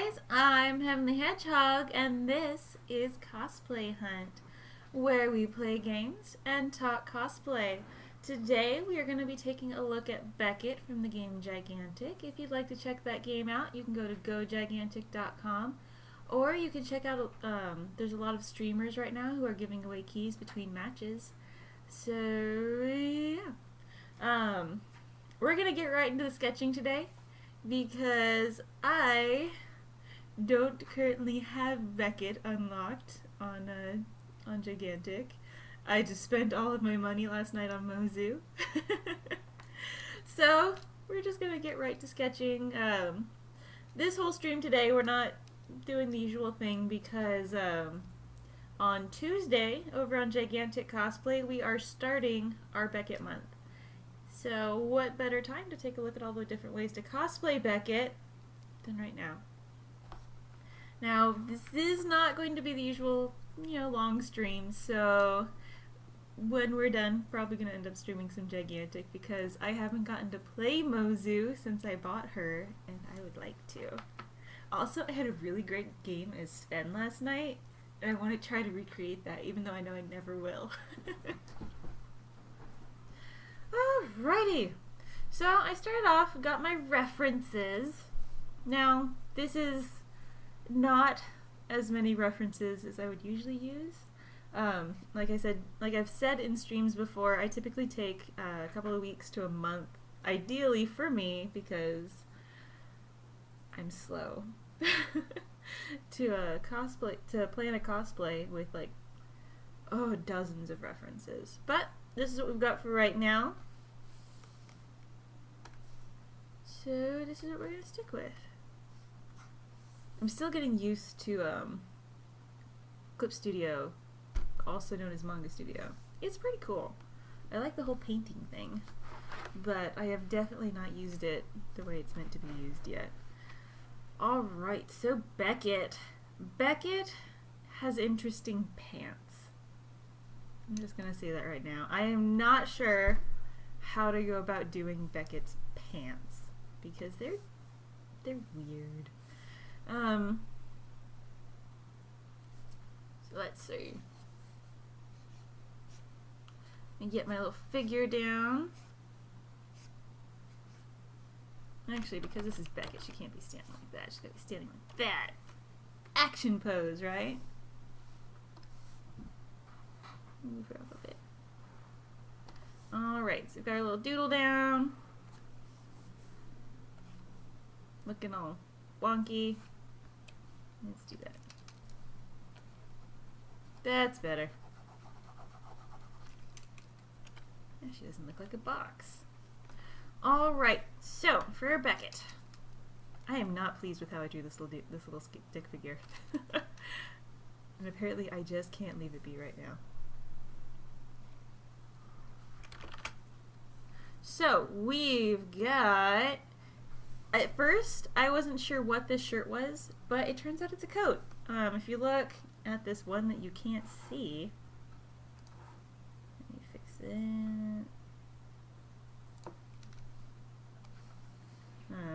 guys, I'm Heavenly Hedgehog, and this is Cosplay Hunt, where we play games and talk cosplay. Today we are going to be taking a look at Beckett from the game Gigantic. If you'd like to check that game out, you can go to gogigantic.com, or you can check out, there's a lot of streamers right now who are giving away keys between matches. So, yeah. We're going to get right into the sketching today, because I don't currently have Beckett unlocked on Gigantic. I just spent all of my money last night on Mozu. So we're just gonna get right to sketching. This whole stream today we're not doing the usual thing because on Tuesday over on Gigantic Cosplay we are starting our Beckett month. So what better time to take a look at all the different ways to cosplay Beckett than right now. Now, this is not going to be the usual, long stream, so when we're done, probably going to end up streaming some Gigantic because I haven't gotten to play Mozu since I bought her, and I would like to. Also, I had a really great game as Sven last night, and I want to try to recreate that, even though I know I never will. Alrighty, so I started off, got my references. Now, this is not as many references as I would usually use. Like I've said in streams before, I typically take a couple of weeks to a month, ideally for me, because I'm slow, to plan a cosplay with dozens of references. But this is what we've got for right now. So this is what we're going to stick with. I'm still getting used to Clip Studio, also known as Manga Studio. It's pretty cool. I like the whole painting thing, but I have definitely not used it the way it's meant to be used yet. Alright, so Beckett. Beckett has interesting pants. I'm just going to say that right now. I am not sure how to go about doing Beckett's pants because they're weird. So let's see. Let me get my little figure down. Actually, because this is Beckett, she can't be standing like that. She's got to be standing like that. Action pose, right? Move her up a bit. Alright, so we've got our little doodle down. Looking all wonky. Let's do that. That's better. She doesn't look like a box. Alright, so for Beckett. I am not pleased with how I drew this little stick figure. And apparently I just can't leave it be right now. So we've got... At first, I wasn't sure what this shirt was, but it turns out it's a coat. If you look at this one that you can't see, let me fix it.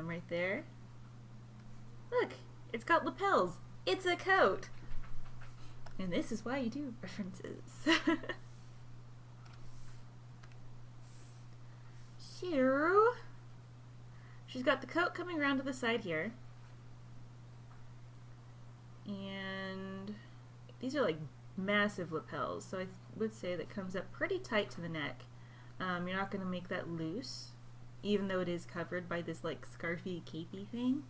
Right there. Look, it's got lapels. It's a coat. And this is why you do references. So... she's got the coat coming around to the side here. And these are like massive lapels, so I would say that comes up pretty tight to the neck. You're not going to make that loose, even though it is covered by this like scarfy capey thing.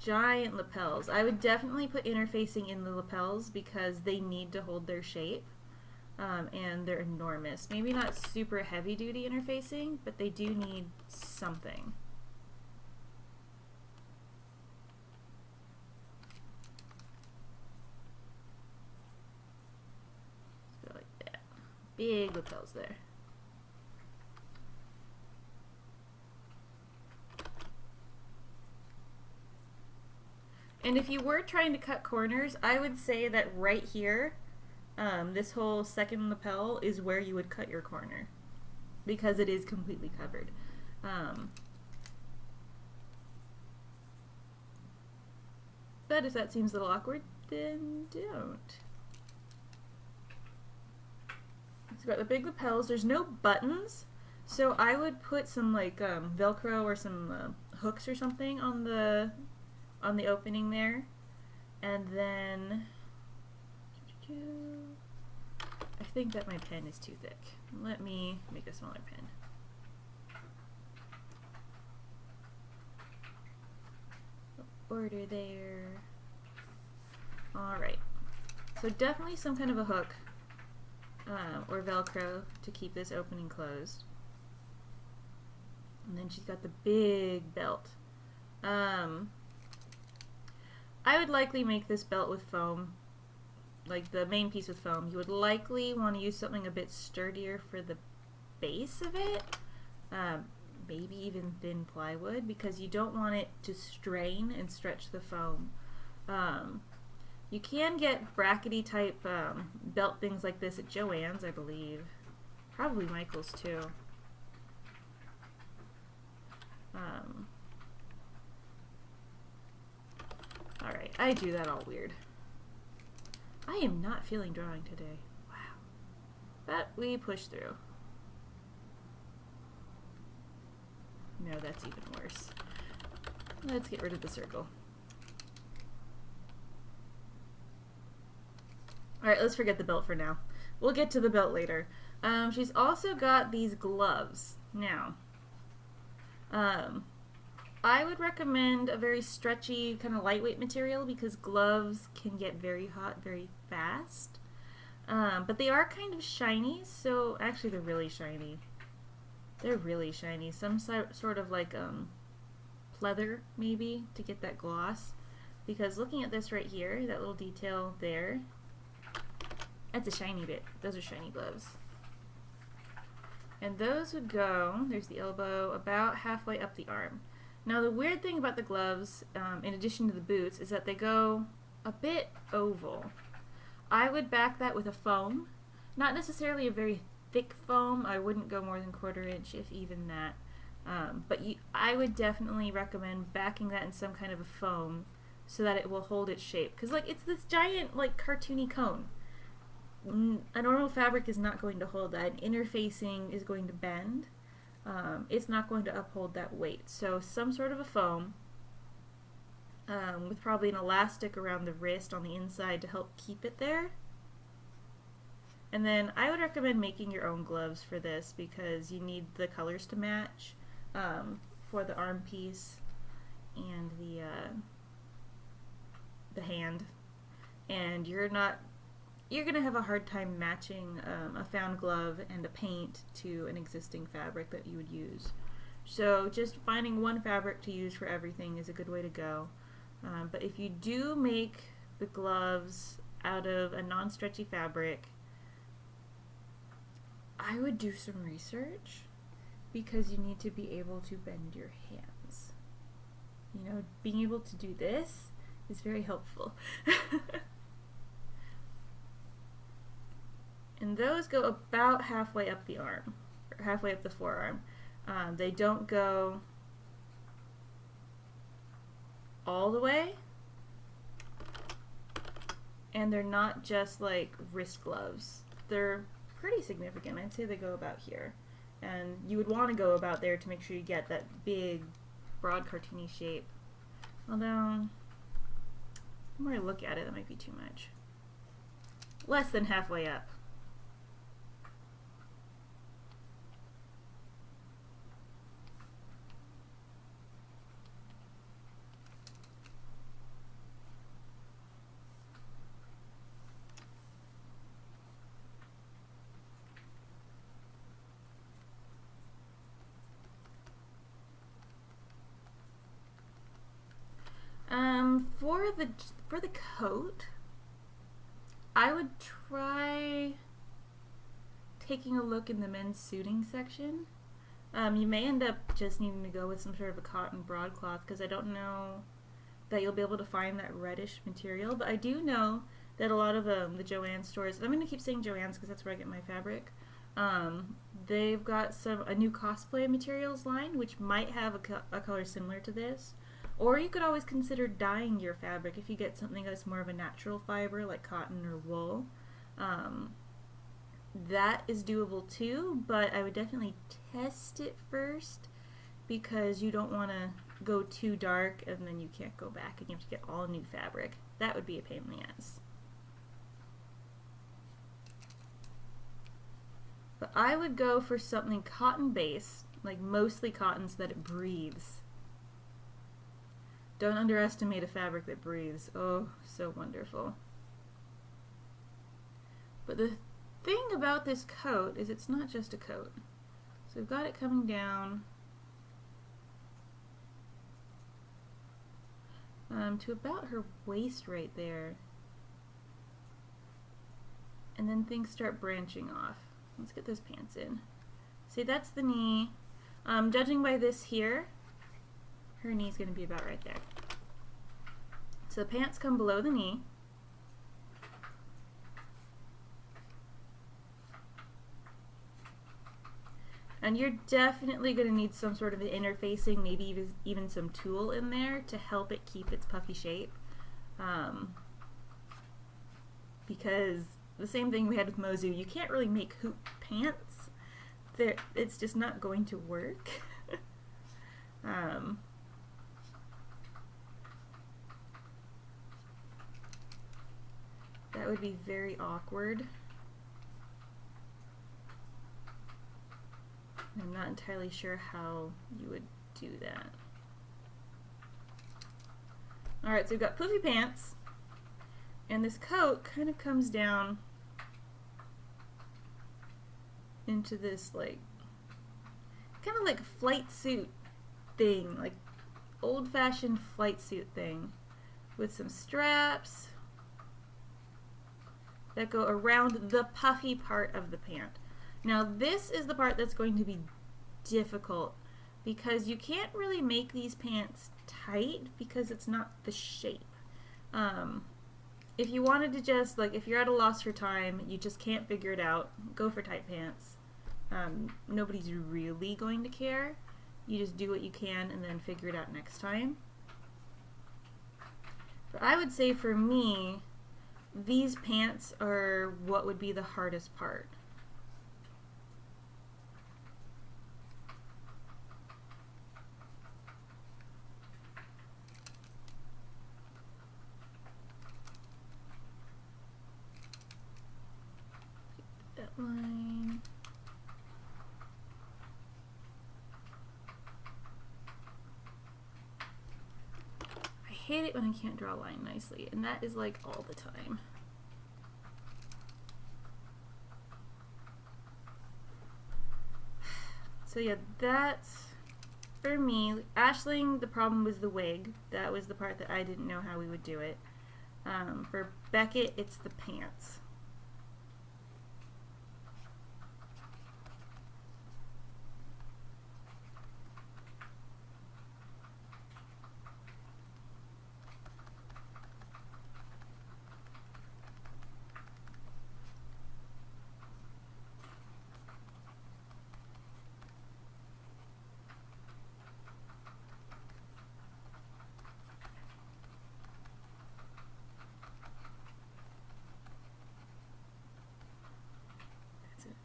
Giant lapels. I would definitely put interfacing in the lapels because they need to hold their shape. And they're enormous. Maybe not super heavy duty interfacing, but they do need something. So like that. Big lapels there. And if you were trying to cut corners, I would say that right here, this whole second lapel is where you would cut your corner because it is completely covered. But if that seems a little awkward, then don't. It's got the big lapels. There's no buttons, so I would put some like Velcro or some hooks or something on the opening there, and then I think that my pen is too thick. Let me make a smaller pen. Border there. Alright. So definitely some kind of a hook or Velcro to keep this opening closed. And then she's got the big belt. I would likely make this belt with foam, like the main piece with foam. You would likely want to use something a bit sturdier for the base of it. Maybe even thin plywood, because you don't want it to strain and stretch the foam. You can get brackety type belt things like this at Joann's, I believe. Probably Michael's too. Alright, I do that all weird. I am not feeling drawing today. Wow. But we push through. No, that's even worse. Let's get rid of the circle. Alright, let's forget the belt for now. We'll get to the belt later. She's also got these gloves. Now, I would recommend a very stretchy, kind of lightweight material, because gloves can get very hot very fast. But they are kind of shiny, so actually they're really shiny. They're really shiny. Some sort of like pleather, maybe, to get that gloss. Because looking at this right here, that little detail there, that's a shiny bit. Those are shiny gloves. And those would go, there's the elbow, about halfway up the arm. Now the weird thing about the gloves, in addition to the boots, is that they go a bit oval. I would back that with a foam. Not necessarily a very thick foam. I wouldn't go more than 1/4 inch, if even that. But I would definitely recommend backing that in some kind of a foam so that it will hold its shape. Because like it's this giant like cartoony cone. A normal fabric is not going to hold that. Interfacing is going to bend. It's not going to uphold that weight. So some sort of a foam with probably an elastic around the wrist on the inside to help keep it there. And then I would recommend making your own gloves for this, because you need the colors to match for the arm piece and the hand. And you're gonna have a hard time matching a found glove and a paint to an existing fabric that you would use. So just finding one fabric to use for everything is a good way to go. But if you do make the gloves out of a non-stretchy fabric, I would do some research, because you need to be able to bend your hands. You know, being able to do this is very helpful. And those go about halfway up the arm, or halfway up the forearm. They don't go all the way, and they're not just like wrist gloves. They're pretty significant. I'd say they go about here. And you would want to go about there to make sure you get that big, broad, cartoony shape. Although, the more I look at it, that might be too much. Less than halfway up. For the coat, I would try taking a look in the men's suiting section. You may end up just needing to go with some sort of a cotton broadcloth, because I don't know that you'll be able to find that reddish material, but I do know that a lot of the Joann's stores, I'm going to keep saying Joann's because that's where I get my fabric, they've got a new cosplay materials line, which might have a color similar to this. Or you could always consider dyeing your fabric if you get something that's more of a natural fiber like cotton or wool. That is doable too, but I would definitely test it first because you don't want to go too dark and then you can't go back and you have to get all new fabric. That would be a pain in the ass. But I would go for something cotton based, like mostly cotton so that it breathes. Don't underestimate a fabric that breathes. Oh, so wonderful. But the thing about this coat is it's not just a coat. So we've got it coming down to about her waist right there. And then things start branching off. Let's get those pants in. See, that's the knee. Judging by this here, her knee's going to be about right there. So the pants come below the knee. And you're definitely going to need some sort of an interfacing, maybe even some tulle in there to help it keep its puffy shape. Because the same thing we had with Mozu, you can't really make hoop pants. It's just not going to work. That would be very awkward. I'm not entirely sure how you would do that. Alright, so we've got poofy pants, and this coat kind of comes down into this, like, kind of like flight suit thing, like old-fashioned flight suit thing, with some straps that go around the puffy part of the pant. Now this is the part that's going to be difficult because you can't really make these pants tight because it's not the shape. If you wanted to just, like, if you're at a loss for time, you just can't figure it out, go for tight pants. Nobody's really going to care. You just do what you can and then figure it out next time. But I would say for me, these pants are what would be the hardest part. That line. I hate it when I can't draw a line nicely, and that is like all the time. So yeah, that's for me. Ashling, the problem was the wig. That was the part that I didn't know how we would do it. For Beckett, it's the pants.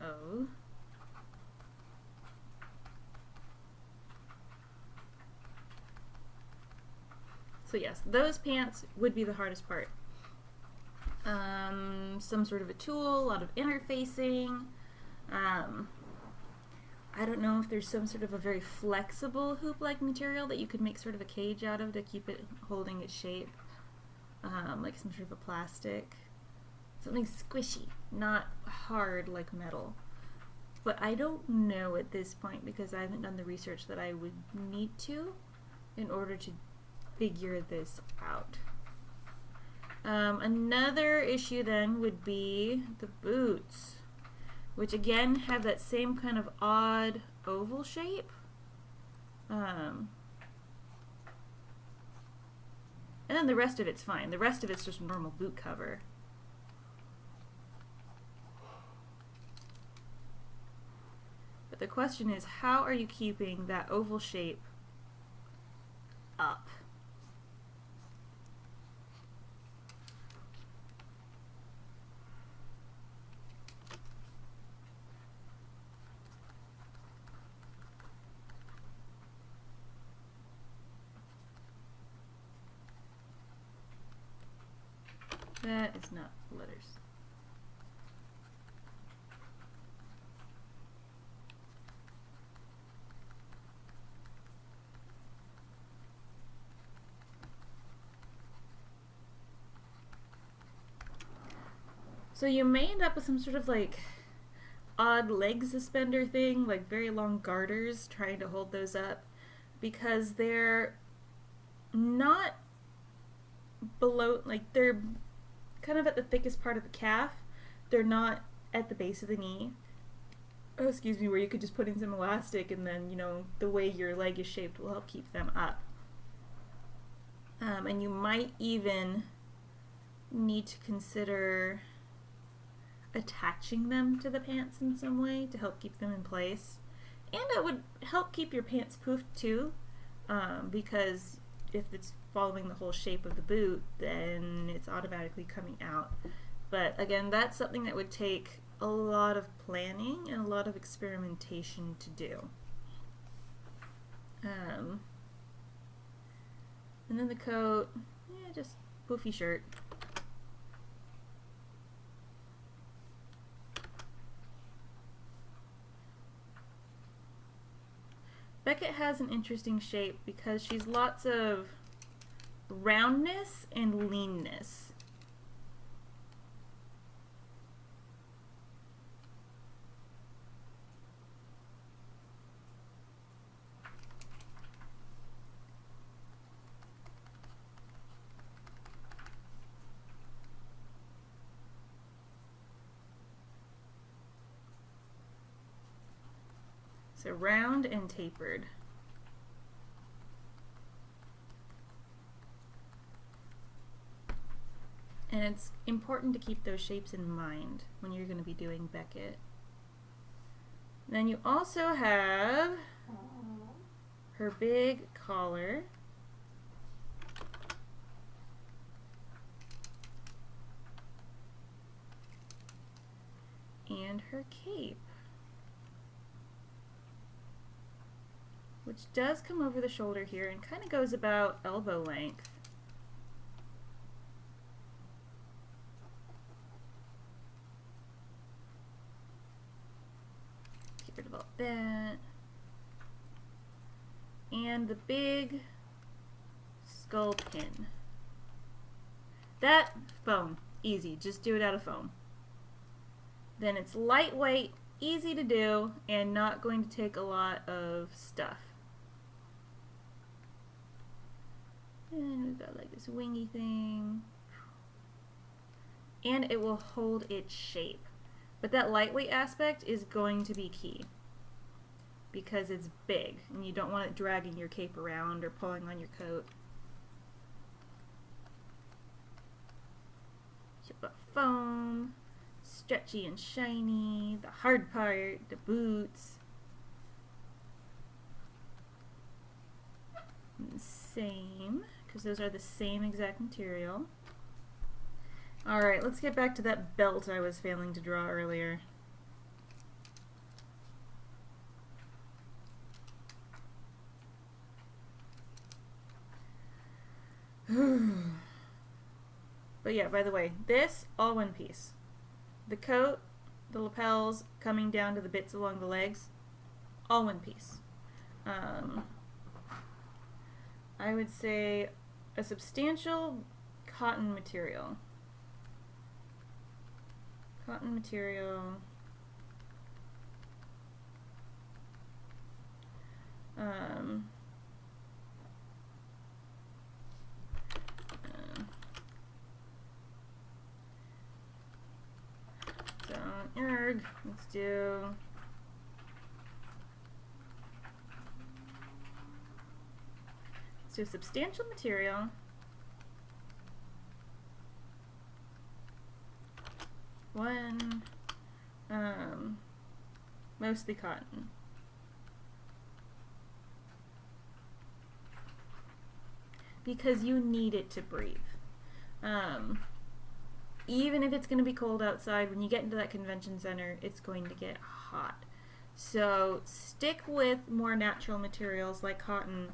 O. So yes, those pants would be the hardest part. Some sort of a tool, a lot of interfacing. I don't know if there's some sort of a very flexible hoop-like material that you could make sort of a cage out of to keep it holding its shape. Like some sort of a plastic. Something squishy, not hard like metal. But I don't know at this point because I haven't done the research that I would need to in order to figure this out. Another issue then would be the boots, which again have that same kind of odd oval shape. And then the rest of it's fine. The rest of it's just normal boot cover. But the question is, how are you keeping that oval shape up? That is not letters. So you may end up with some sort of like odd leg suspender thing, like very long garters, trying to hold those up, because they're not below, like they're kind of at the thickest part of the calf. They're not at the base of the knee. Oh, excuse me, where you could just put in some elastic and then, you know, the way your leg is shaped will help keep them up. And you might even need to consider attaching them to the pants in some way to help keep them in place. And it would help keep your pants poofed too, because if it's following the whole shape of the boot, then it's automatically coming out. But again, that's something that would take a lot of planning and a lot of experimentation to do. And then the coat, yeah, just poofy shirt. Beckett has an interesting shape because she's lots of roundness and leanness. So round and tapered. And it's important to keep those shapes in mind when you're going to be doing Beckett. Then you also have her big collar. And her cape, which does come over the shoulder here and kind of goes about elbow length. Get rid of all that. And the big skull pin. That, foam, easy, just do it out of foam. Then it's lightweight, easy to do, and not going to take a lot of stuff. And we've got like this wingy thing. And it will hold its shape. But that lightweight aspect is going to be key, because it's big and you don't want it dragging your cape around or pulling on your coat. You've got foam, stretchy and shiny, the hard part, the boots. And the same, because those are the same exact material. Alright, let's get back to that belt I was failing to draw earlier. But yeah, by the way, this, all one piece. The coat, the lapels, coming down to the bits along the legs, all one piece. I would say a substantial cotton material. Cotton material. Let's do substantial material. One, mostly cotton. Because you need it to breathe. Even if it's going to be cold outside, when you get into that convention center, it's going to get hot. So stick with more natural materials like cotton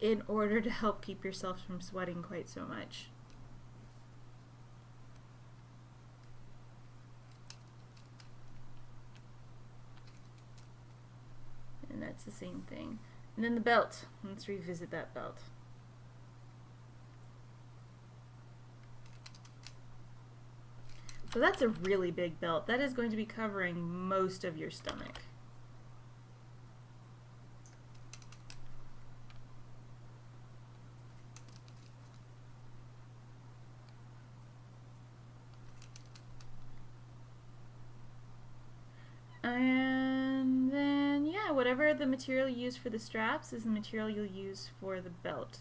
in order to help keep yourself from sweating quite so much. And that's the same thing. And then the belt. Let's revisit that belt. So that's a really big belt. That is going to be covering most of your stomach. And then, yeah, whatever the material you use for the straps is the material you'll use for the belt.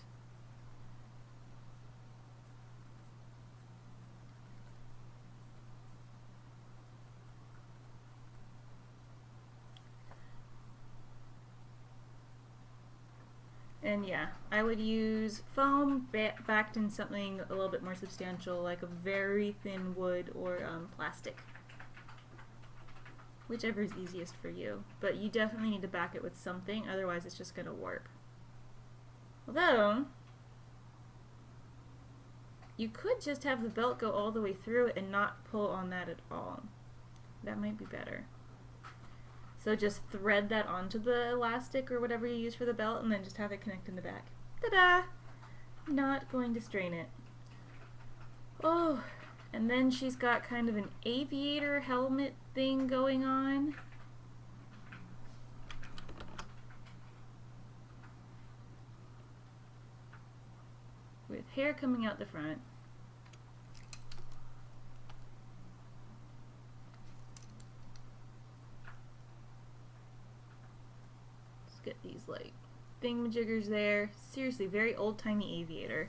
And yeah, I would use foam backed in something a little bit more substantial, like a very thin wood or plastic. Whichever is easiest for you. But you definitely need to back it with something, otherwise it's just going to warp. Although, you could just have the belt go all the way through and not pull on that at all. That might be better. So just thread that onto the elastic or whatever you use for the belt and then just have it connect in the back. Ta-da! Not going to strain it. Oh, and then she's got kind of an aviator helmet thing going on. With hair coming out the front. Get these like thingamajiggers there. Seriously, very old-timey aviator.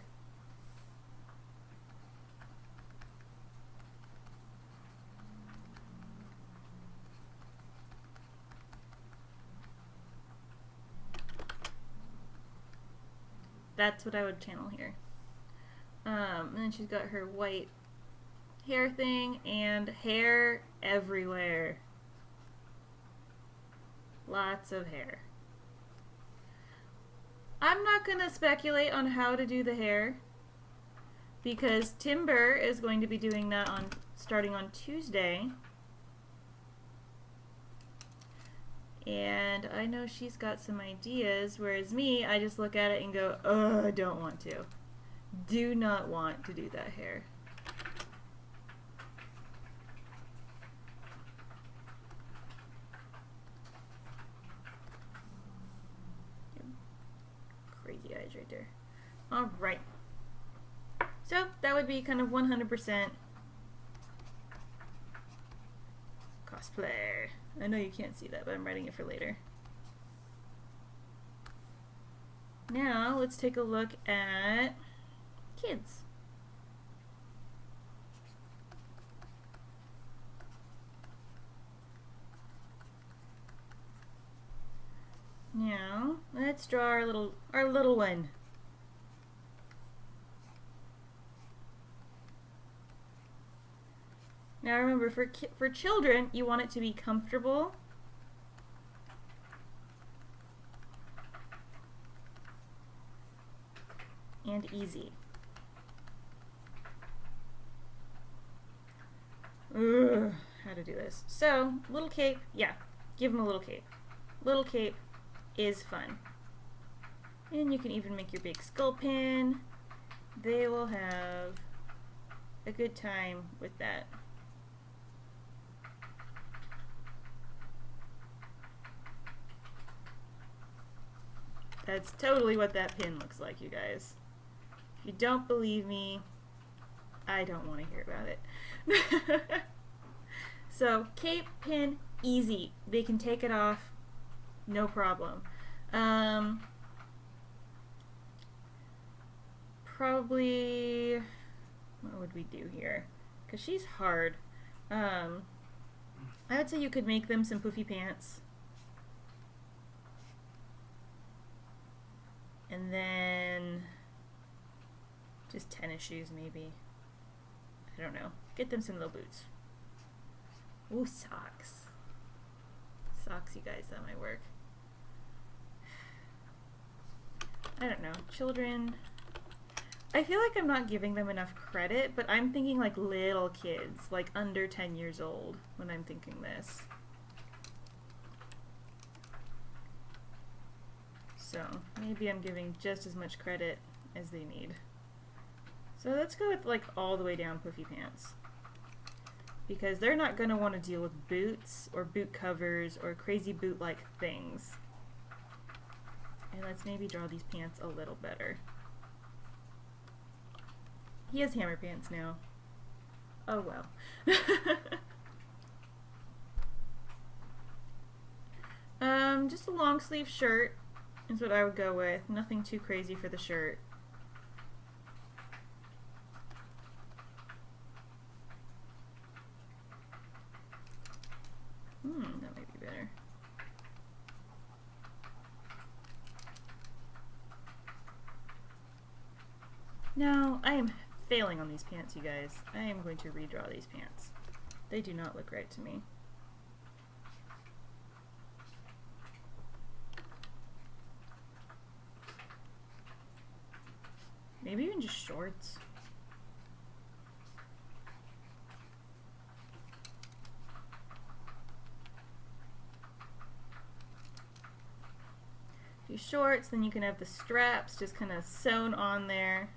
That's what I would channel here. And then she's got her white hair thing and hair everywhere. Lots of hair. I'm not going to speculate on how to do the hair because Timber is going to be doing that starting on Tuesday. And I know she's got some ideas, whereas me, I just look at it and go, I don't want to. Do not want to do that hair. Crazy eyes right there. Alright. So, that would be kind of 100% cosplay. I know you can't see that, but I'm writing it for later. Now, let's take a look at kids. Now, let's draw our little one. Now remember, for children, you want it to be comfortable. And easy. Ugh, how to do this. So, little cape, yeah, give them a little cape. Little cape is fun. And you can even make your big skull pin. They will have a good time with that. That's totally what that pin looks like, you guys. If you don't believe me, I don't want to hear about it. So, cape, pin, easy. They can take it off, no problem. Probably, what would we do here? Because she's hard. I would say you could make them some poofy pants. And then just tennis shoes maybe. I don't know. Get them some little boots. Ooh, socks. Socks, you guys, that might work. I don't know. Children. I feel like I'm not giving them enough credit, but I'm thinking like little kids, like under 10 years old when I'm thinking this. So maybe I'm giving just as much credit as they need. So let's go with like all the way down puffy pants. Because they're not going to want to deal with boots or boot covers or crazy boot-like things. And let's maybe draw these pants a little better. He has hammer pants now. Oh well. Just a long sleeve shirt is what I would go with. Nothing too crazy for the shirt. That might be better. No, I am failing on these pants, you guys. I am going to redraw these pants. They do not look right to me. Maybe even just shorts. Few shorts, then you can have the straps just kind of sewn on there.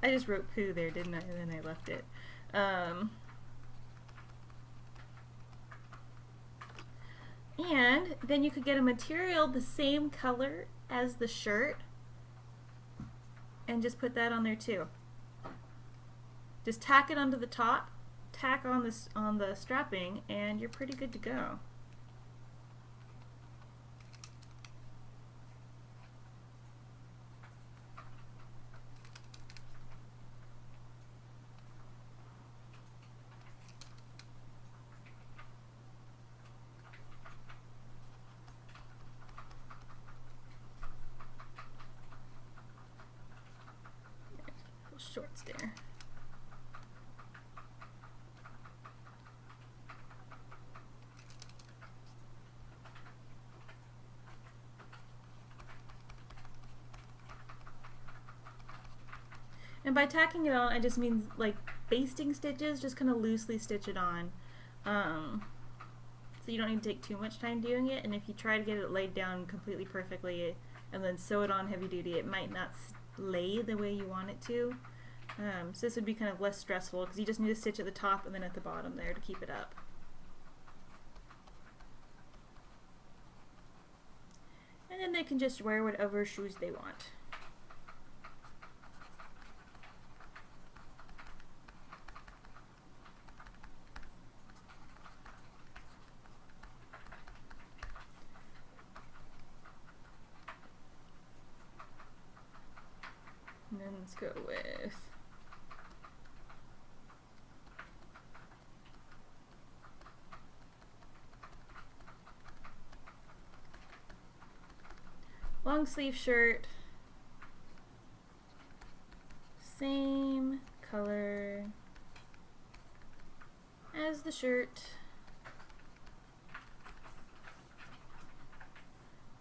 I just wrote poo there, didn't I? And then I left it. And then you could get a material the same color as the shirt and just put that on there too. Just tack it onto the top, tack on this on the strapping, and you're pretty good to go. Shorts there. And by tacking it on, I just mean like basting stitches, just kind of loosely stitch it on. So you don't need to take too much time doing it, and if you try to get it laid down completely perfectly and then sew it on heavy duty, it might not lay the way you want it to. So this would be kind of less stressful because you just need to stitch at the top and then at the bottom there to keep it up. And then they can just wear whatever shoes they want. And then let's go with long sleeve shirt, same color as the shirt,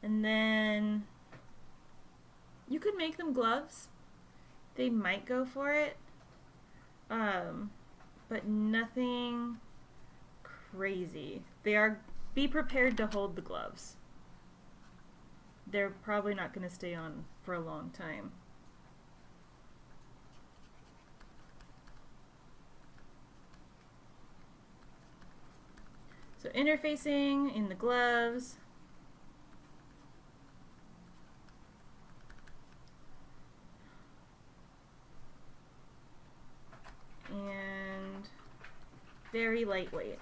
and then you could make them gloves. They might go for it, but nothing crazy. Be prepared to hold the gloves. They're probably not going to stay on for a long time. So interfacing in the gloves. And very lightweight.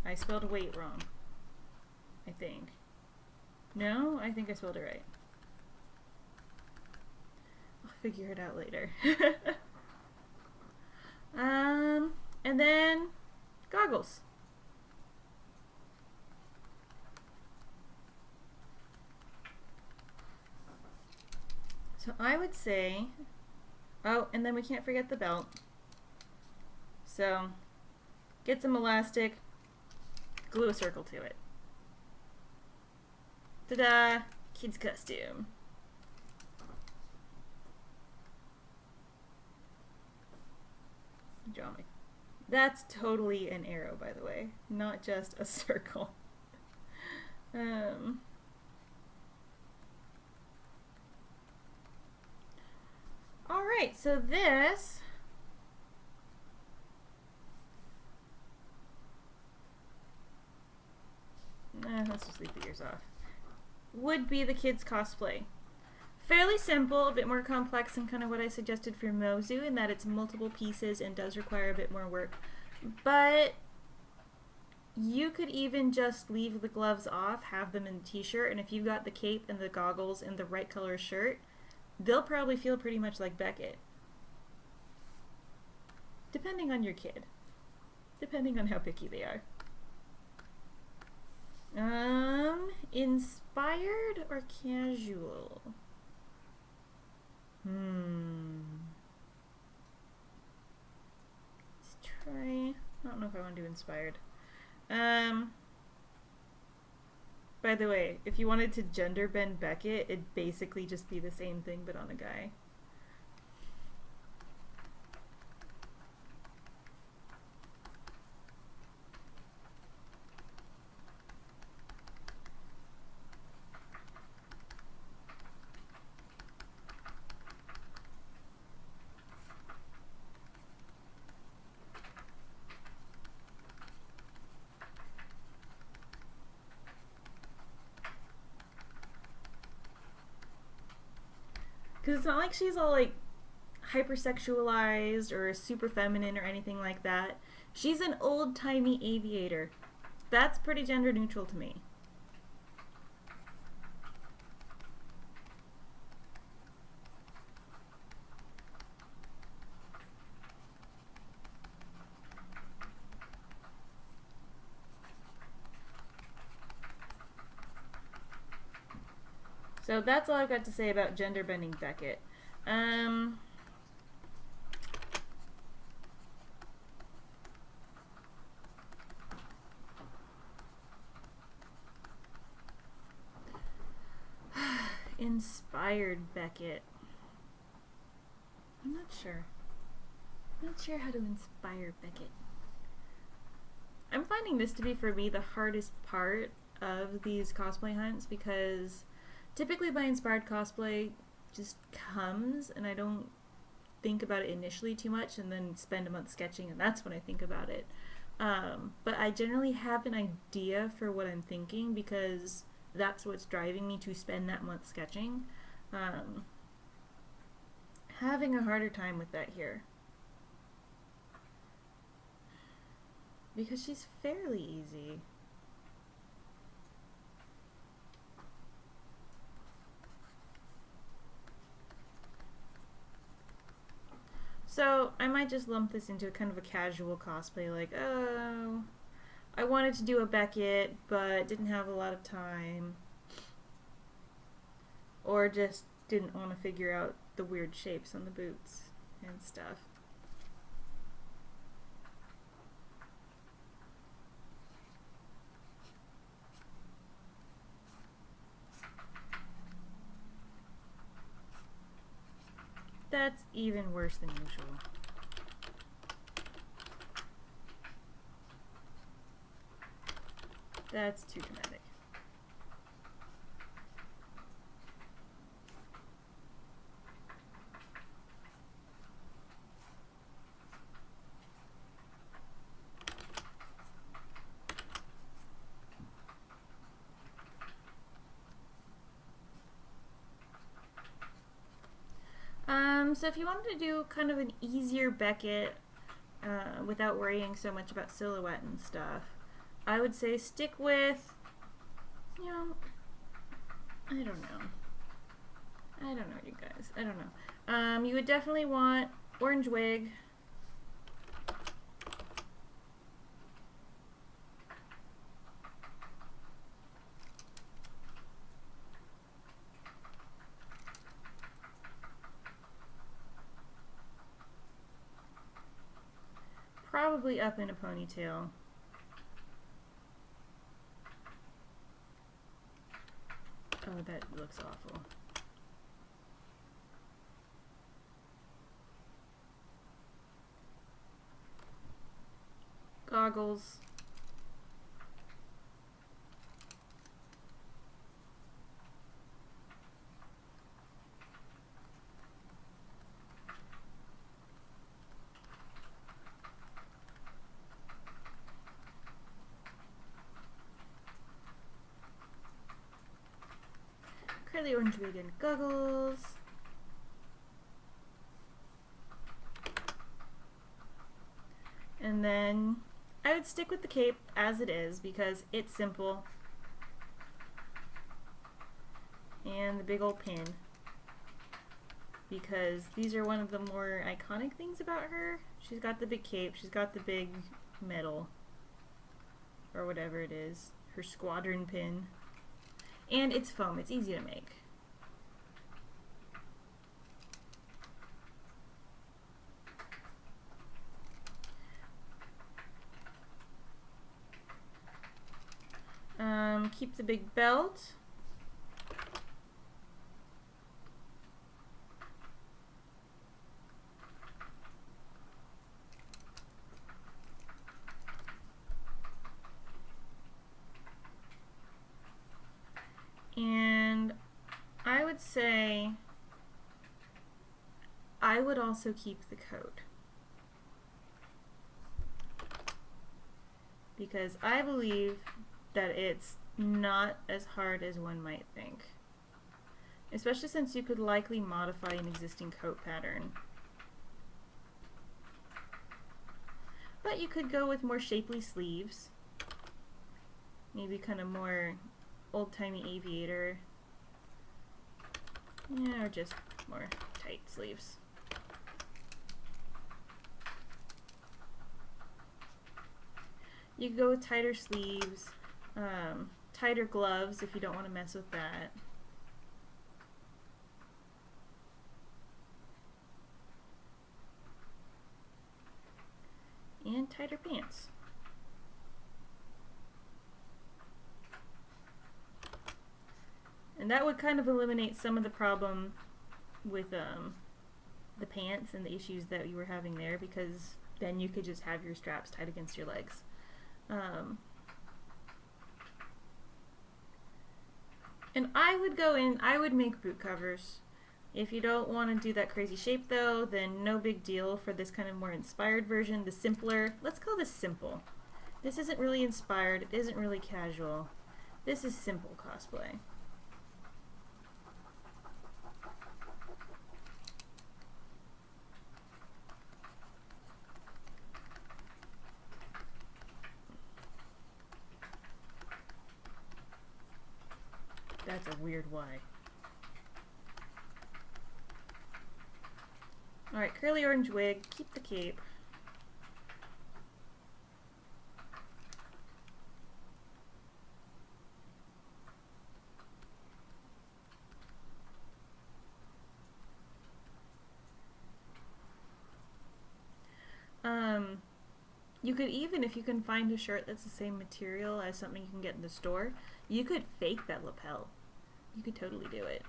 I spelled weight wrong, I think. No, I think I spelled it right. I'll figure it out later. And then goggles. So I would say, oh, and then we can't forget the belt. So get some elastic, glue a circle to it. Ta-da! Kid's costume. Draw my That's totally an arrow, by the way, not just a circle. Alright, so this... let's just leave the ears off. Would be the kids' cosplay. Fairly simple, a bit more complex than kind of what I suggested for Mozu, in that it's multiple pieces and does require a bit more work. But you could even just leave the gloves off, have them in the t-shirt, and if you've got the cape and the goggles and the right color shirt, they'll probably feel pretty much like Beckett. Depending on your kid. Depending on how picky they are. Inspired or casual? Let's try... I don't know if I want to do inspired. By the way, if you wanted to gender bend Beckett, it'd basically just be the same thing but on a guy. Because it's not like she's all like hypersexualized or super feminine or anything like that. She's an old-timey aviator. That's pretty gender neutral to me. So that's all I've got to say about gender bending Beckett. Inspired Beckett. I'm not sure. I'm not sure how to inspire Beckett. I'm finding this to be, for me, the hardest part of these cosplay hunts, because typically my inspired cosplay just comes and I don't think about it initially too much and then spend a month sketching, and that's when I think about it. But I generally have an idea for what I'm thinking because that's what's driving me to spend that month sketching. Having a harder time with that here. Because she's fairly easy. So I might just lump this into kind of a casual cosplay, like, oh, I wanted to do a Beckett, but didn't have a lot of time. Or just didn't want to figure out the weird shapes on the boots and stuff. That's even worse than usual. That's too dramatic. So if you wanted to do kind of an easier Beckett without worrying so much about silhouette and stuff, I would say stick with, you know, I don't know, you guys. I don't know. You would definitely want orange wig. Probably up in a ponytail. Oh, that looks awful. goggles. Curly orange wig and goggles. And then I would stick with the cape as it is because it's simple. And the big old pin, because these are one of the more iconic things about her. She's got the big cape, she's got the big medal, or whatever it is, her squadron pin. And it's foam, it's easy to make. Keep the big belt. And I would say I would also keep the coat, because I believe that it's not as hard as one might think, especially since you could likely modify an existing coat pattern. But you could go with more shapely sleeves, maybe kind of more old-timey aviator, yeah, or just more tight sleeves. You could go with tighter sleeves, tighter gloves if you don't want to mess with that. And tighter pants. And that would kind of eliminate some of the problem with the pants and the issues that you were having there, because then you could just have your straps tied against your legs. And I would make boot covers. If you don't want to do that crazy shape though, then no big deal for this kind of more inspired version, the simpler. Let's call this simple. This isn't really inspired, it isn't really casual. This is simple cosplay. That's a weird Y. Alright, curly orange wig, keep the cape. You could even, if you can find a shirt that's the same material as something you can get in the store, you could fake that lapel. You could totally do it.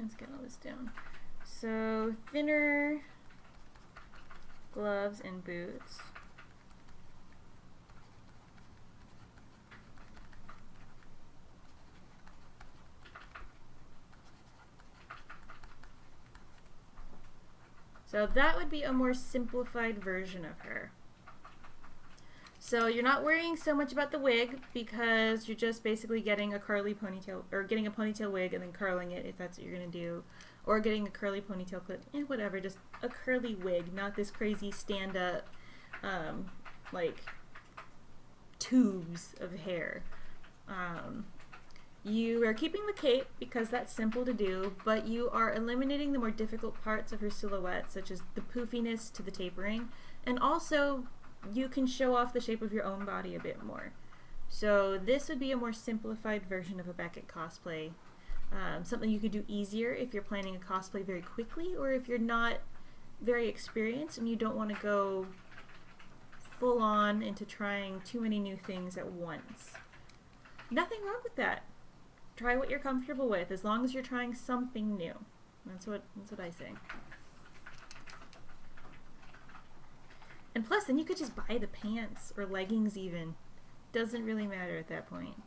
Let's get all this down. So thinner gloves and boots. So that would be a more simplified version of her. So you're not worrying so much about the wig because you're just basically getting a curly ponytail, or getting a ponytail wig and then curling it if that's what you're going to do. Or getting a curly ponytail clip, whatever, just a curly wig, not this crazy stand-up, like, tubes of hair. You are keeping the cape because that's simple to do, but you are eliminating the more difficult parts of her silhouette, such as the poofiness to the tapering, and also you can show off the shape of your own body a bit more. So this would be a more simplified version of a Beckett cosplay. Something you could do easier if you're planning a cosplay very quickly, or if you're not very experienced and you don't want to go full on into trying too many new things at once. Nothing wrong with that. Try what you're comfortable with, as long as you're trying something new. That's what I say. And plus, then you could just buy the pants or leggings even. Doesn't really matter at that point.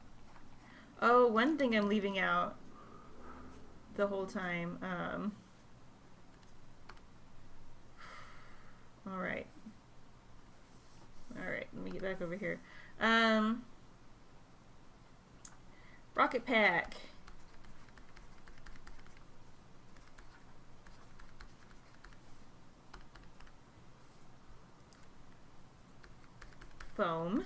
Oh, one thing I'm leaving out the whole time. Alright. Alright, let me get back over here. Rocket pack. Foam.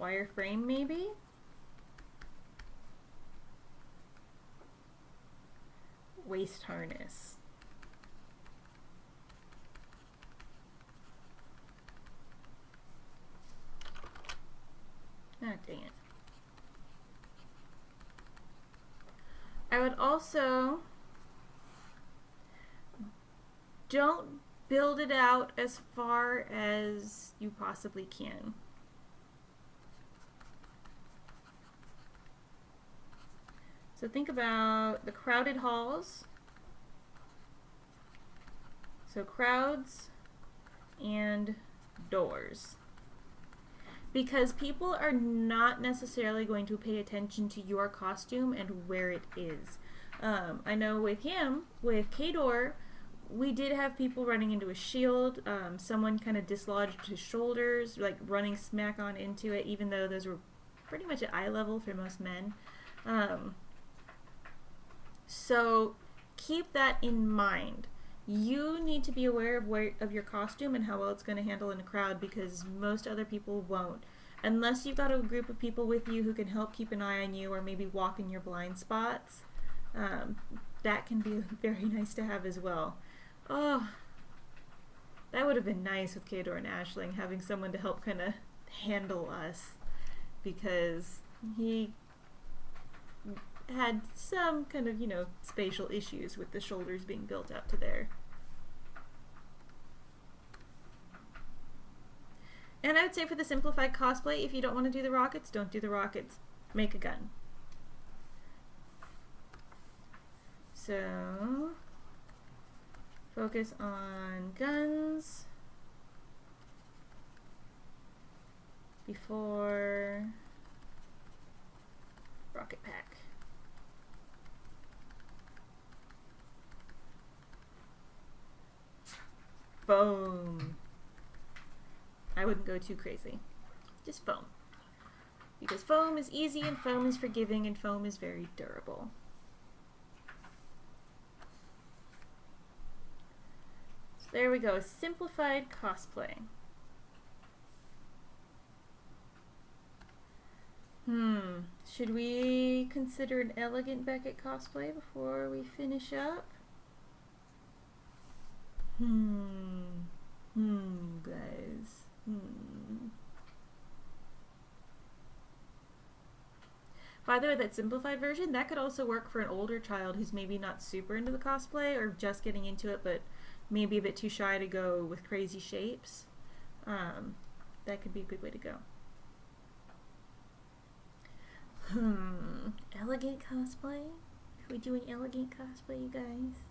Wireframe maybe? Waist harness. Ah, dang it. I would also don't build it out as far as you possibly can. So think about the crowded halls. So crowds and doors. Because people are not necessarily going to pay attention to your costume and where it is. I know with him, with Kador, we did have people running into a shield. Someone kind of dislodged his shoulders, like running smack on into it, even though those were pretty much at eye level for most men. So keep that in mind. You need to be aware of your costume and how well it's going to handle in a crowd, because most other people won't. Unless you've got a group of people with you who can help keep an eye on you or maybe walk in your blind spots. That can be very nice to have as well. Oh, that would have been nice with Kador and Aisling, having someone to help kind of handle us, because he had some kind of, spatial issues with the shoulders being built out to there. And I would say for the simplified cosplay, if you don't want to do the rockets, don't do the rockets. Make a gun. So, focus on guns before rocket pack. Foam. I wouldn't go too crazy. Just foam. Because foam is easy and foam is forgiving and foam is very durable. So there we go. Simplified cosplay. Should we consider an elegant Beckett cosplay before we finish up? Guys. By the way, that simplified version, that could also work for an older child who's maybe not super into the cosplay or just getting into it, but maybe a bit too shy to go with crazy shapes. That could be a good way to go. Elegant cosplay? Should we do an elegant cosplay, you guys?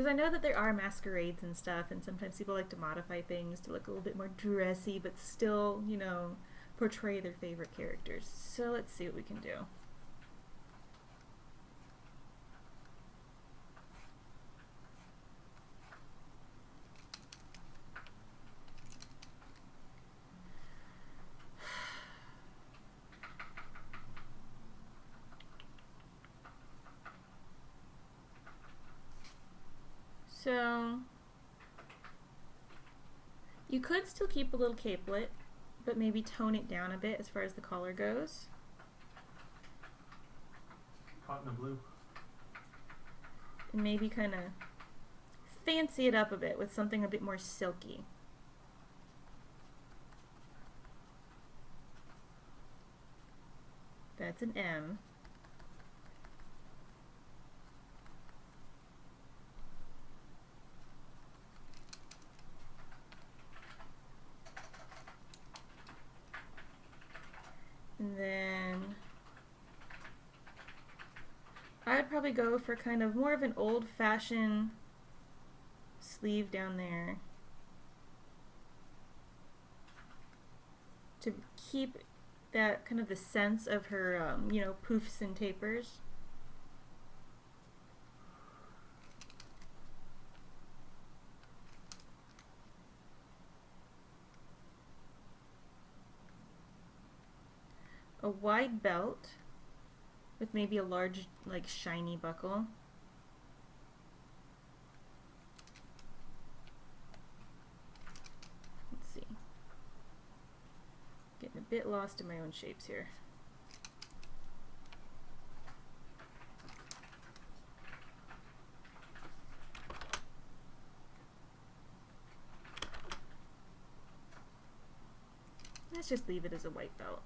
I know that there are masquerades and stuff, and sometimes people like to modify things to look a little bit more dressy, but still, you know, portray their favorite characters. So let's see what we can do. So you could still keep a little capelet, but maybe tone it down a bit as far as the collar goes. Cotton and blue. And maybe kind of fancy it up a bit with something a bit more silky. That's an M. And then I would probably go for kind of more of an old-fashioned sleeve down there to keep that kind of the sense of her, you know, poofs and tapers. A wide belt with maybe a large, like, shiny buckle. Let's see. Getting a bit lost in my own shapes here. Let's just leave it as a white belt.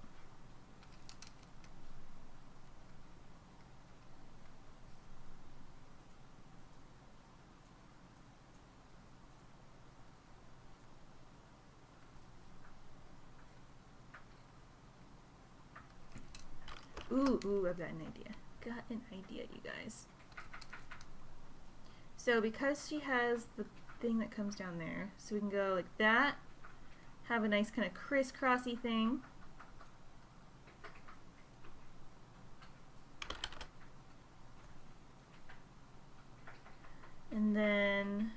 Ooh, I've got an idea. Got an idea, you guys. So because she has the thing that comes down there, so we can go like that, have a nice kind of crisscrossy thing. And then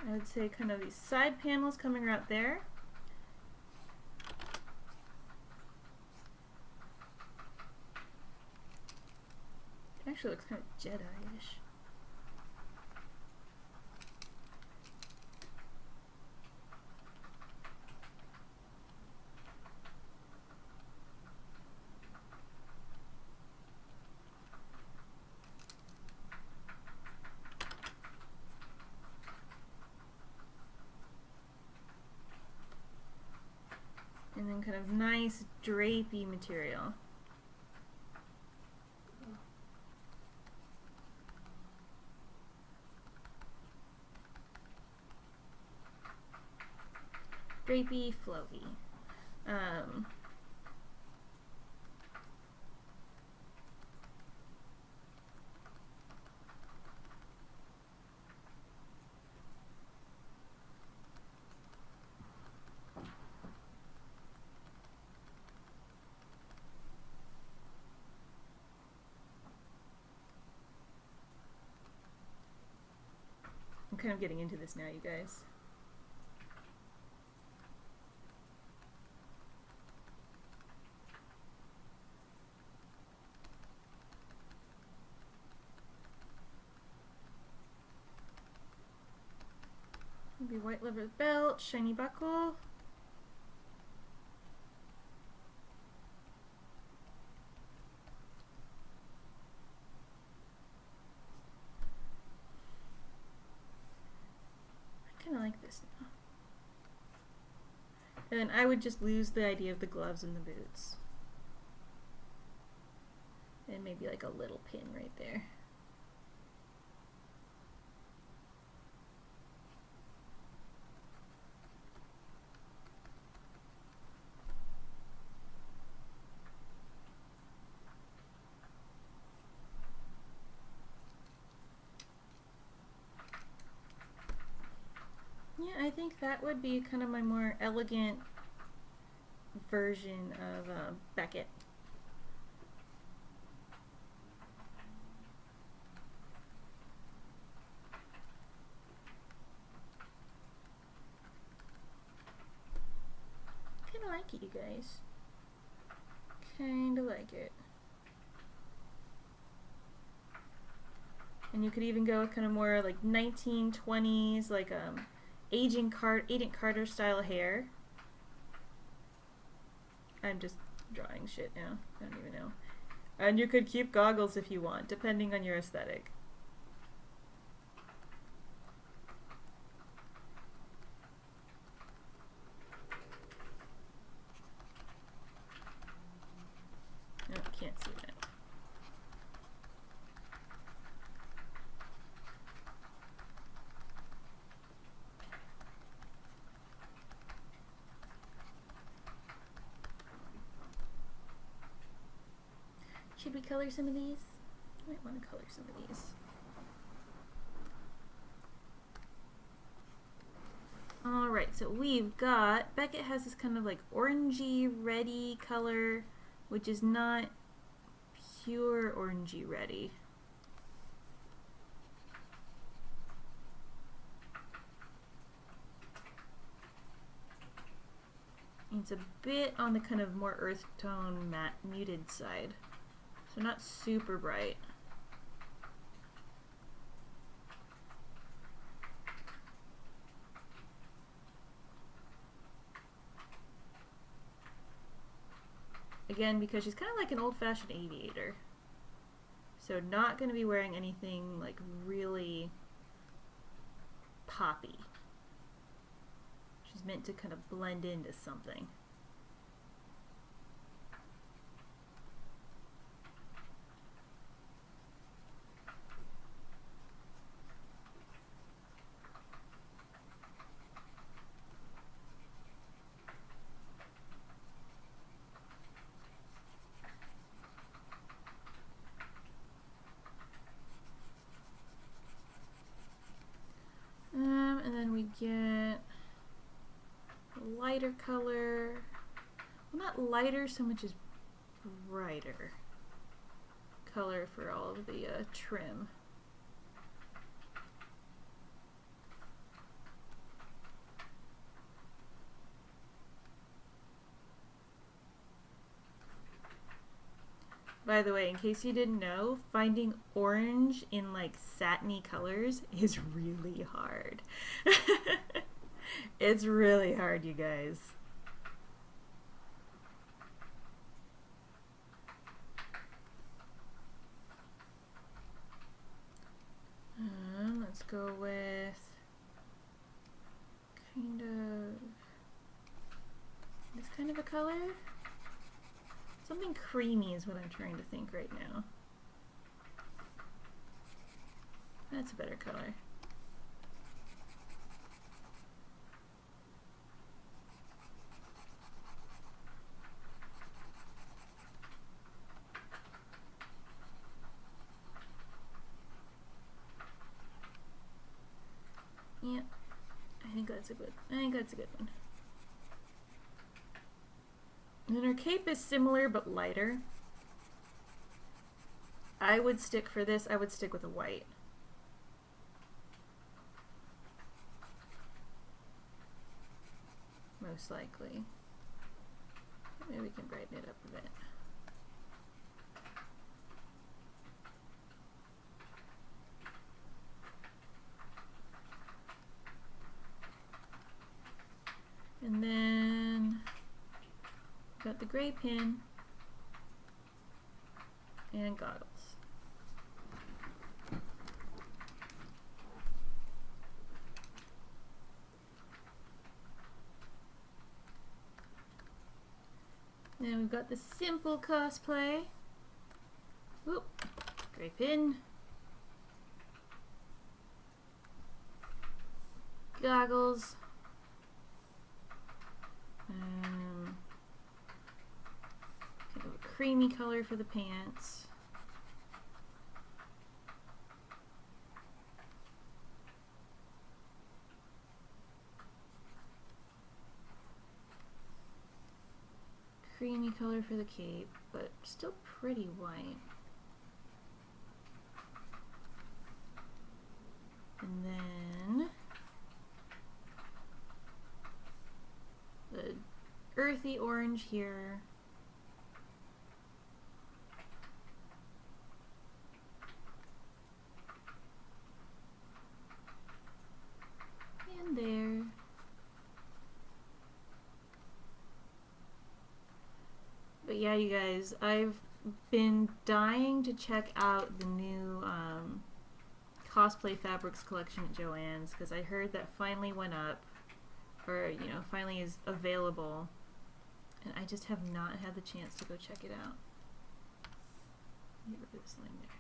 I would say kind of these side panels coming right there. It actually looks kind of Jedi-ish. And then kind of nice drapey material. Drapey, flowy. I'm kind of getting into this now, you guys. Maybe white leather belt, shiny buckle. I kind of like this now. And then I would just lose the idea of the gloves and the boots. And maybe like a little pin right there. think that would be kind of my more elegant version of Beckett. Kind of like it, you guys. Kind of like it. And you could even go with kind of more like 1920s, like Agent Carter style hair. I'm just drawing shit now. I don't even know. And you could keep goggles if you want, depending on your aesthetic. No, can't see that. Should we color some of these? I might want to color some of these. Alright, so we've got, Beckett has this kind of like orangey reddy color, which is not pure orangey reddy. It's a bit on the kind of more earth tone matte muted side. So not super bright. Again, because she's kind of like an old-fashioned aviator. So not going to be wearing anything like really poppy. She's meant to kind of blend into something. And then we get a lighter color. Well, not lighter so much as brighter color for all of the trim. By the way, in case you didn't know, finding orange in like satiny colors is really hard. It's really hard, you guys. Let's go with kind of this kind of a color. Something creamy is what I'm trying to think right now. That's a better color. Yeah, I think that's a good one. And her cape is similar but lighter. I would stick for this, I would stick with a white. Most likely. Maybe we can brighten it up a bit. And then got the gray pin and goggles. Then we've got the simple cosplay. Whoop, gray pin, goggles. Kind of a creamy color for the pants. creamy color for the cape, but still pretty white. And then the earthy orange here. And there. But yeah, you guys, I've been dying to check out the new cosplay fabrics collection at Joann's because I heard that finally went up, or you know, finally is available, and I just have not had the chance to go check it out. Get rid of this line there.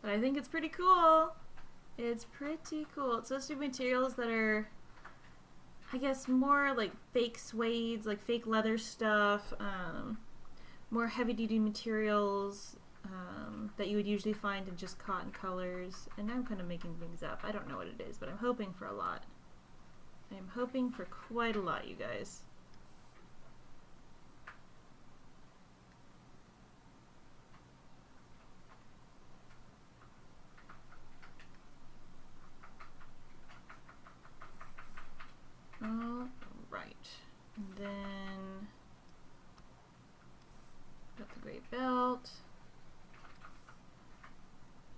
But I think it's pretty cool. It's pretty cool. It's supposed to be materials that are, I guess, more like fake suedes, like fake leather stuff, more heavy-duty materials that you would usually find in just cotton colors. And I'm kind of making things up. I don't know what it is, but I'm hoping for a lot. I'm hoping for quite a lot, you guys. All right, and then got the gray belt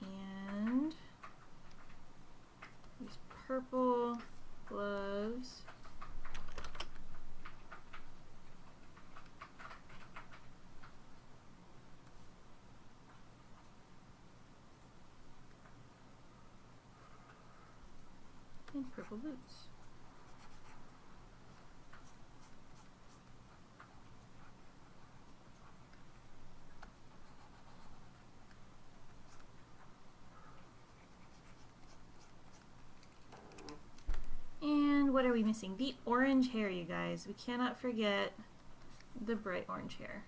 and these purple gloves. And purple boots. And what are we missing? The orange hair, you guys. We cannot forget the bright orange hair.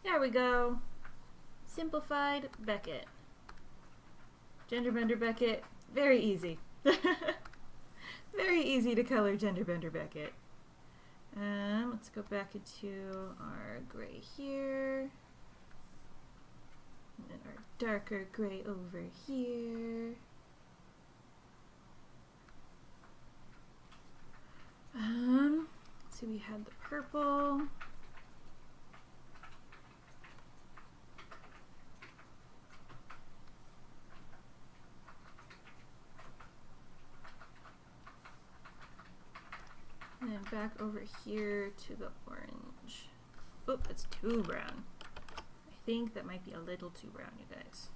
There we go. Simplified Beckett. Genderbender Beckett. Very easy. Very easy to color Genderbender Beckett. Let's go back into our gray here. And then our darker gray over here. So we had the purple. And then back over here to the orange. Oh, that's too brown. I think that might be a little too brown, you guys.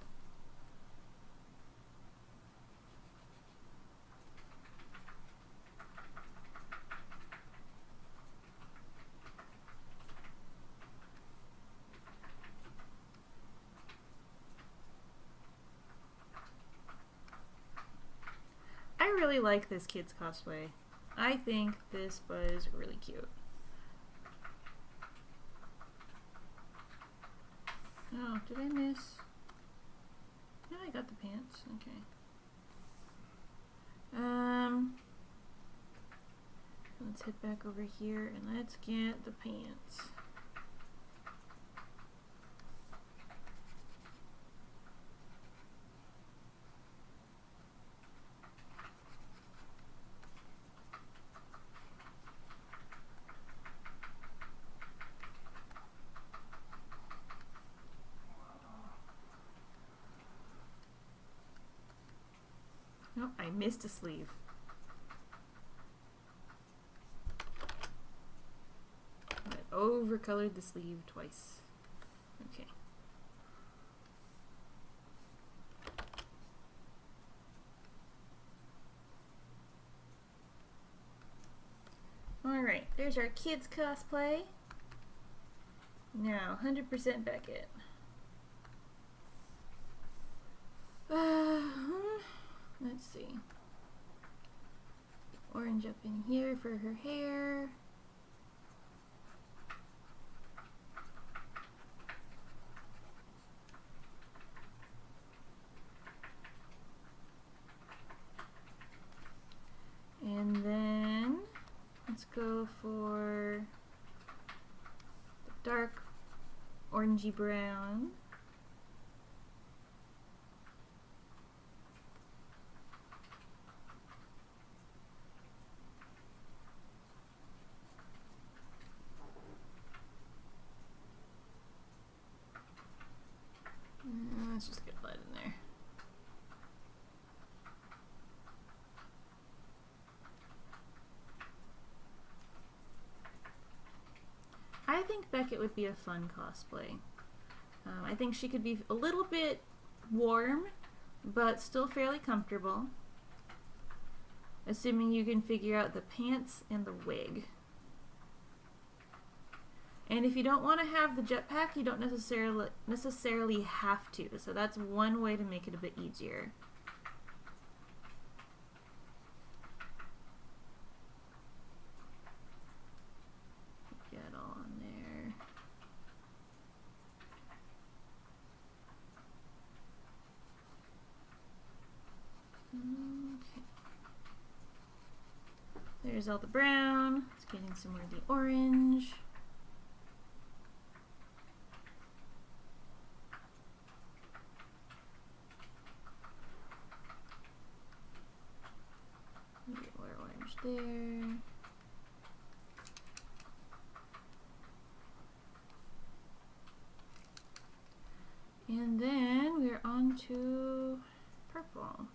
I really like this kid's cosplay. I think this was really cute. Oh, did I miss? No, I got the pants. Okay. Let's head back over here and let's get the pants. Oh, I missed a sleeve. I overcolored the sleeve twice. Okay. Alright, there's our kids cosplay. Now, 100% Beckett. Let's see. Orange up in here for her hair. go for the dark orangey brown. Let's just get light in there. I think Beckett would be a fun cosplay. I think she could be a little bit warm, but still fairly comfortable. Assuming you can figure out the pants and the wig. And if you don't want to have the jetpack, you don't necessarily have to. So that's one way to make it a bit easier. Get it all on there. Okay. There's all the brown. It's getting some more of the orange. More orange there. And then we're on to purple.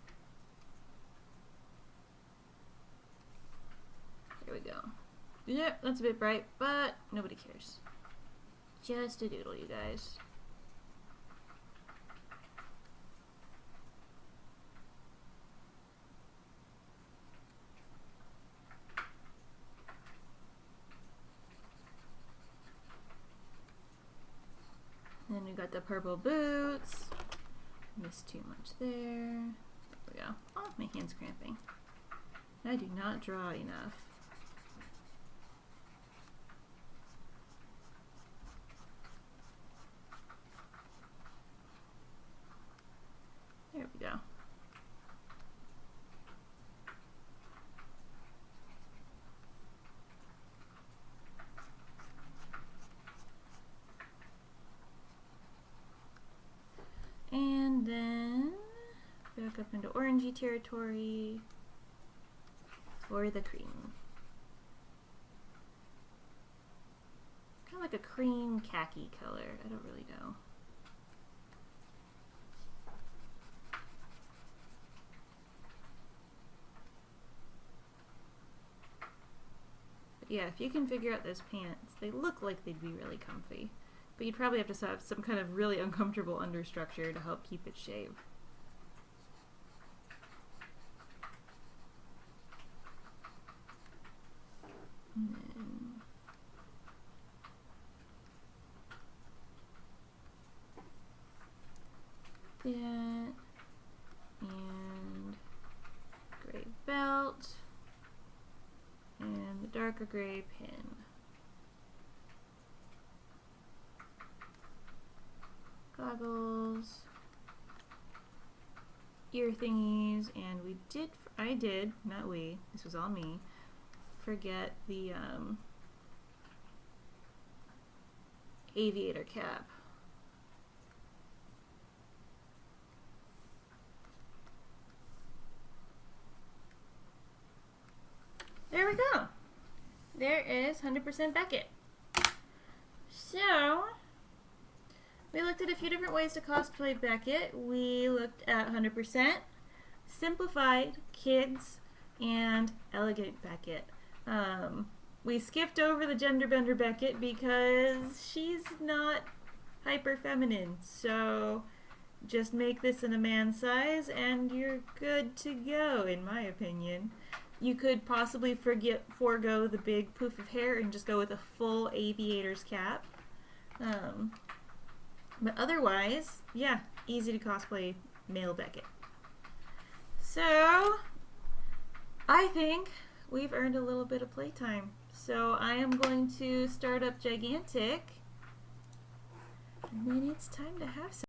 There we go. Yep, that's a bit bright, but nobody cares. Just a doodle, you guys. Then we got the purple boots. Missed too much there. There we go. Oh, my hand's cramping. I do not draw enough. There we go. And then back up into orangey territory for the cream. Kind of like a cream khaki color. I don't really know. But yeah, if you can figure out those pants, they look like they'd be really comfy. But you'd probably have to have some kind of really uncomfortable understructure to help keep it shaved. And then that, and gray belt, and the darker gray pin. Goggles, ear thingies, and this was all me, forget the aviator cap. There we go. There is 100% Beckett. So we looked at a few different ways to cosplay Beckett. We looked at 100%, simplified, kids, and elegant Beckett. We skipped over the gender bender Beckett because she's not hyper feminine. So just make this in a man size and you're good to go, in my opinion. You could possibly forego the big poof of hair and just go with a full aviator's cap. But otherwise, yeah, easy to cosplay male Beckett. So I think we've earned a little bit of playtime. So I am going to start up Gigantic, and then it's time to have some.